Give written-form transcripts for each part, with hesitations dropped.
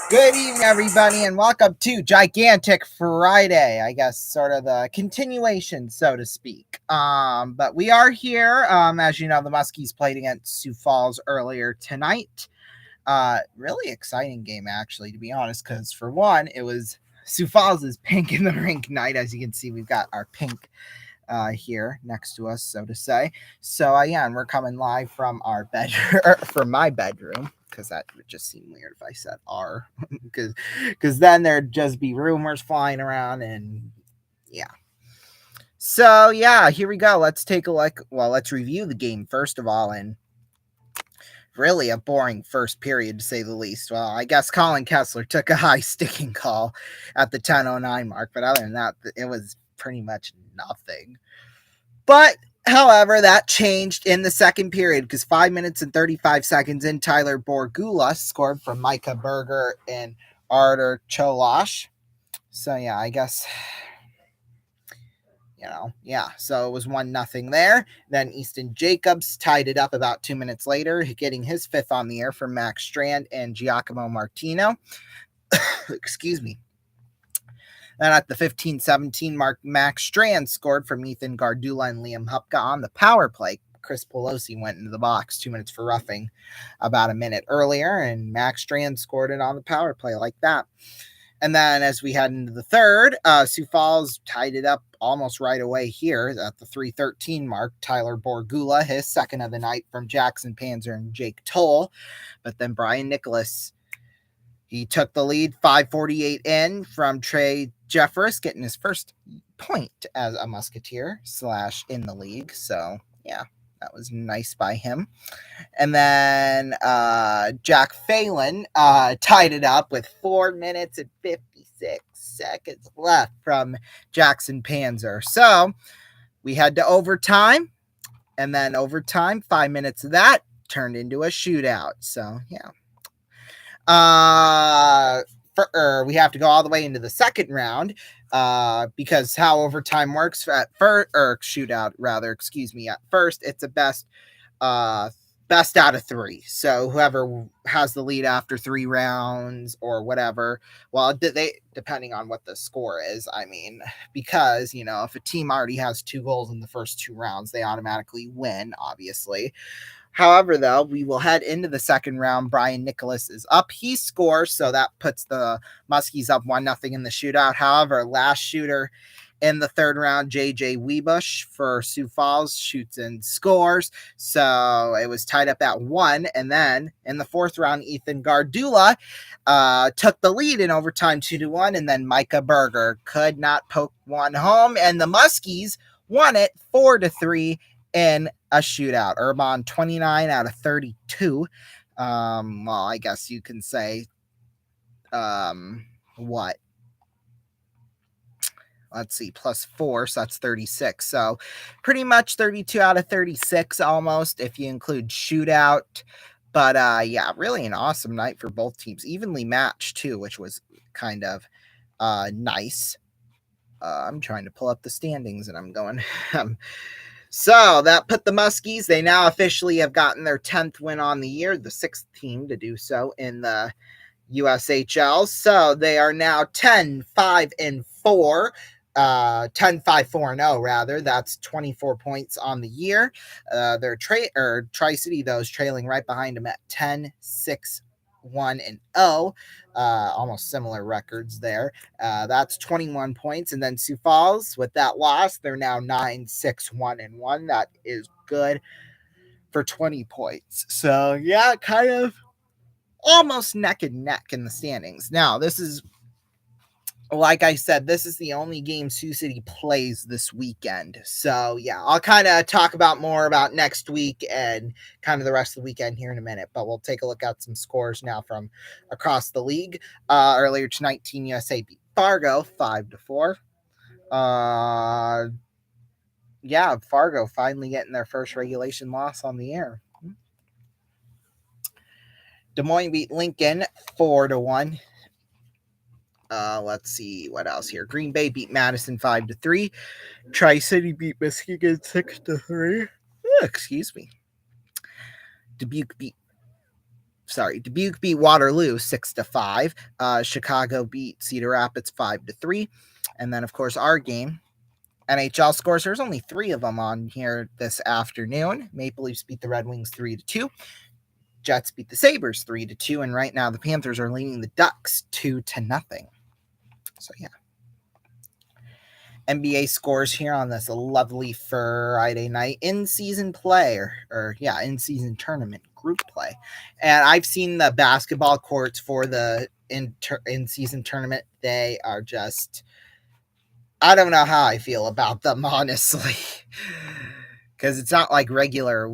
Good evening, everybody, and welcome to Gigantic Friday. I guess sort of the continuation, so to speak. But we are here. As you know, the Muskies played against Sioux Falls earlier tonight. Really exciting game, actually, to be honest, because for one, it was Sioux Falls' pink in the rink night. As you can see, we've got our pink here next to us, so to say. So yeah, and we're coming live from our bedroom, from my bedroom, because that would just seem weird if I said our, because then there'd just be rumors flying around, and yeah. So yeah, here we go. Let's take a look. Well, let's review the game first of all, and really a boring first period to say the least. Well, I guess Colin Kessler took a high sticking call at the 10:09 mark, but other than that, it was pretty much nothing. But however, that changed in the second period because 5 minutes and 35 seconds in, Tyler Borgula scored from Micah Berger and Artur Cholosh. So yeah, I guess so it was 1-0 there. Then Easton Jacobs tied it up about 2 minutes later, getting his fifth on the air from Max Strand and Giacomo Martino. Excuse me. Then at the 15-17 mark, Max Strand scored from Ethan Gardula and Liam Hupka on the power play. Chris Pelosi went into the box 2 minutes for roughing about a minute earlier, and Max Strand scored it on the power play like that. And then as we head into the third, Sioux Falls tied it up almost right away here at the 3:13 mark. Tyler Borgula, his second of the night from Jackson Panzer and Jake Toll. But then Brian Nicholas, he took the lead 5:48 in from Trey Jeffress, getting his first point as a Musketeer / in the league. So, yeah, that was nice by him. And then Jack Phelan tied it up with 4 minutes and 56 seconds left from Jackson Panzer. So we had to overtime, and then overtime, 5 minutes of that turned into a shootout. So, yeah. We have to go all the way into the second round because how overtime works at first, or shootout rather, excuse me. At first, it's a best out of three. So whoever has the lead after 3 rounds or whatever, well, they depending on what the score is. I mean, because if a team already has 2 goals in the first 2 rounds, they automatically win, obviously. However, though, we will head into the second round. Brian Nicholas is up. He scores, so that puts the Muskies up 1-0 in the shootout. However, last shooter in the third round, JJ Webush for Sioux Falls shoots and scores. So it was tied up at 1. And then in the fourth round, Ethan Gardula took the lead in overtime 2-1. And then Micah Berger could not poke one home. And the Muskies won it 4-3 in a shootout. Urban 29 out of 32. Well, I guess you can say what? Let's see, +4, so that's 36. So pretty much 32 out of 36 almost if you include shootout. But yeah, really an awesome night for both teams. Evenly matched too, which was kind of nice. I'm trying to pull up the standings and I'm going So that put the Muskies. They now officially have gotten their 10th win on the year, the 6th team to do so in the USHL. So they are now 10-5-4. 10-5-4-0 rather. That's 24 points on the year. Their Tri-City, though, is trailing right behind them at 10-6-1-0. Almost similar records there. That's 21 points. And then Sioux Falls, with that loss, they're now 9-6-1-1. That is good for 20 points. So, yeah, kind of almost neck and neck in the standings. Now, this is, like I said, this is the only game Sioux City plays this weekend. So, yeah, I'll kind of talk about more about next week and kind of the rest of the weekend here in a minute. But we'll take a look at some scores now from across the league. Earlier tonight, Team USA beat Fargo 5-4. Yeah, Fargo finally getting their first regulation loss on the air. Des Moines beat Lincoln 4-1. Let's see what else here. Green Bay beat Madison 5-3. Tri-City beat Muskegon 6-3. Excuse me. Dubuque beat Dubuque beat Waterloo 6-5. Chicago beat Cedar Rapids 5-3. And then, of course, our game, NHL scores. There's only 3 of them on here this afternoon. Maple Leafs beat the Red Wings 3-2. Jets beat the Sabres 3-2. And right now, the Panthers are leading the Ducks 2-0. So, yeah. NBA scores here on this lovely Friday night in-season play in-season tournament group play. And I've seen the basketball courts for the in-season tournament. They are just, I don't know how I feel about them, honestly, because it's not like regular.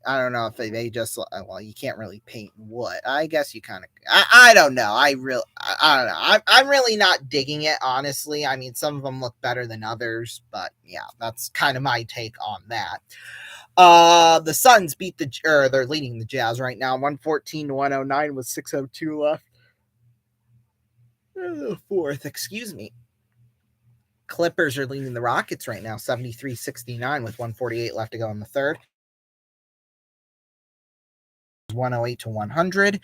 I don't know if they just, well, you can't really paint wood. I guess you kind of, I don't know. I don't know. I'm really not digging it, honestly. I mean, some of them look better than others, but yeah, that's kind of my take on that. The Suns they're leading the Jazz right now, 114-109 with 6:02 left. Fourth, excuse me. Clippers are leading the Rockets right now, 73-69 with 148 left to go in the third. 108-100.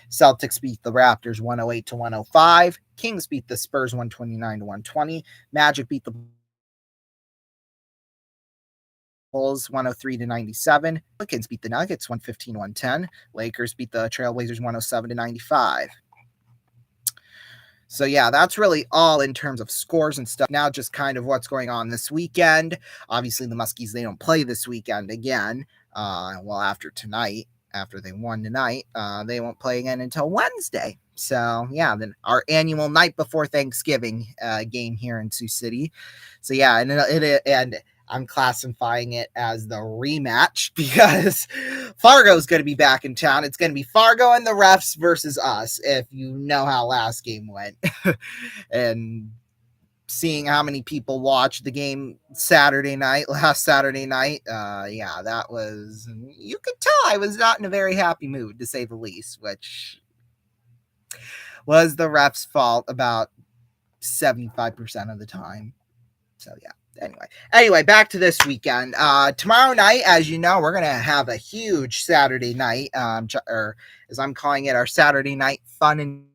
Celtics beat the Raptors 108-105. Kings beat the Spurs 129-120. Magic beat the Bulls 103-97. Pelicans beat the Nuggets 115-110. Lakers beat the Trailblazers 107-95. So yeah, that's really all in terms of scores and stuff. Now just kind of what's going on this weekend. Obviously the Muskies, they don't play this weekend again. After tonight, after they won tonight, they won't play again until Wednesday. So yeah, then our annual night before Thanksgiving game here in Sioux City. So yeah, and I'm classifying it as the rematch because Fargo's going to be back in town. It's going to be Fargo and the Refs versus us, if you know how last game went. And seeing how many people watched the game last Saturday night, that was, you could tell I was not in a very happy mood, to say the least, which was the refs' fault about 75% of the time. So yeah. Anyway, back to this weekend. Tomorrow night, as you know, we're going to have a huge Saturday night, or as I'm calling it, our Saturday night fun and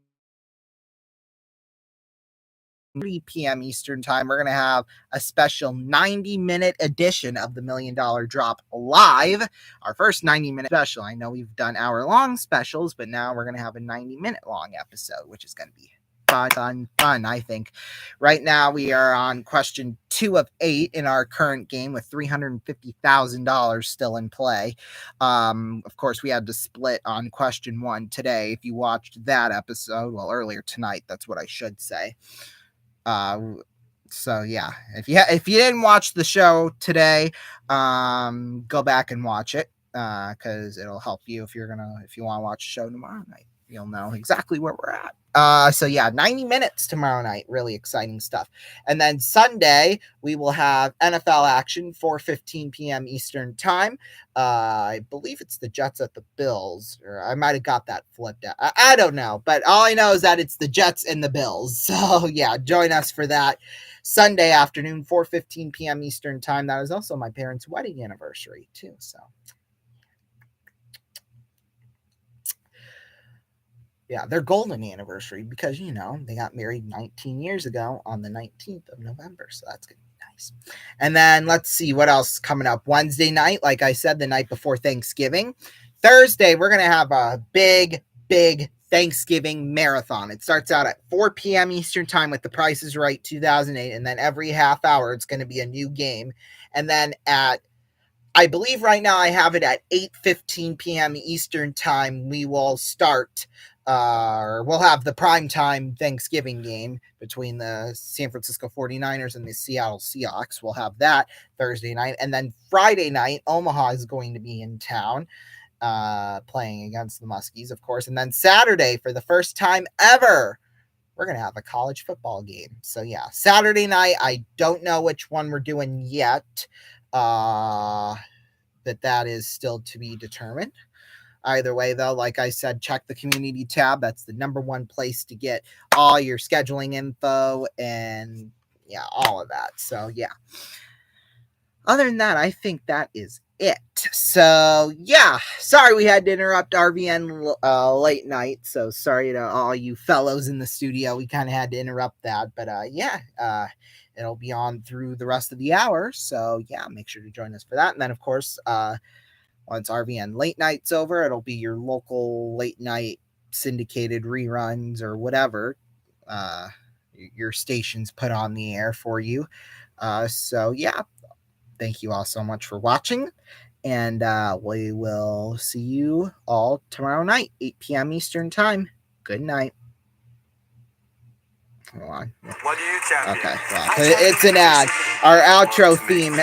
3 p.m. Eastern time. We're going to have a special 90-minute edition of the $1 Million Drop live. Our first 90-minute special. I know we've done hour-long specials, but now we're going to have a 90-minute long episode, which is going to be fun, I think. Right now, we are on question 2 of 8 in our current game with $350,000 still in play. Of course, we had to split on question 1 today. If you watched that episode, earlier tonight, that's what I should say. So yeah, if you didn't watch the show today, go back and watch it, because it'll help you if you want to watch the show tomorrow night. You'll know exactly where we're at. So yeah, 90 minutes tomorrow night. Really exciting stuff. And then Sunday, we will have NFL action, 4:15 p.m. Eastern time. I believe it's the Jets at the Bills, or I might have got that flipped out. I don't know, but all I know is that it's the Jets and the Bills. So yeah, join us for that Sunday afternoon, 4:15 p.m. Eastern time. That is also my parents' wedding anniversary too. So yeah, their golden anniversary, because, they got married 19 years ago on the 19th of November. So that's going to be nice. And then let's see what else is coming up. Wednesday night, like I said, the night before Thanksgiving. Thursday, we're going to have a big Thanksgiving marathon. It starts out at 4 p.m. Eastern time with The Price is Right 2008. And then every half hour, it's going to be a new game. And then I believe right now I have it at 8:15 p.m. Eastern time. We will start, we'll have the primetime Thanksgiving game between the San Francisco 49ers and the Seattle Seahawks. We'll have that Thursday night. And then Friday night, Omaha is going to be in town, playing against the Muskies, of course. And then Saturday, for the first time ever, we're going to have a college football game. So yeah, Saturday night, I don't know which one we're doing yet. That is still to be determined. Either way, though, like I said, check the community tab. That's the number one place to get all your scheduling info and all of that. So yeah. Other than that, I think that is it. So yeah, sorry we had to interrupt RVN late night. So sorry to all you fellows in the studio. We kind of had to interrupt that, but it'll be on through the rest of the hour. So yeah, make sure to join us for that. And then of course, once RVN late night's over, it'll be your local late night syndicated reruns or whatever your stations put on the air for you. So yeah, thank you all so much for watching. And we will see you all tomorrow night, 8 p.m. Eastern Time. Good night. Hold on. What do you champion? Okay, well, it's an ad. Our outro theme,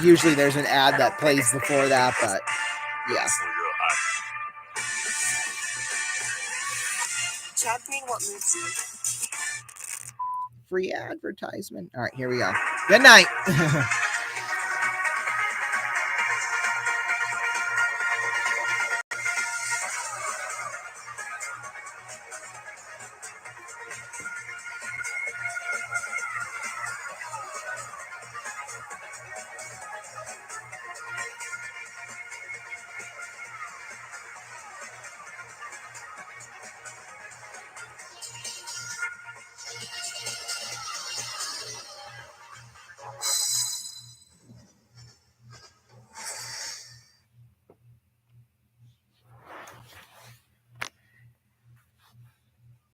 usually there's an ad that plays before that, but yeah. Championing what moves you? Free advertisement. All right, here we go. Good night.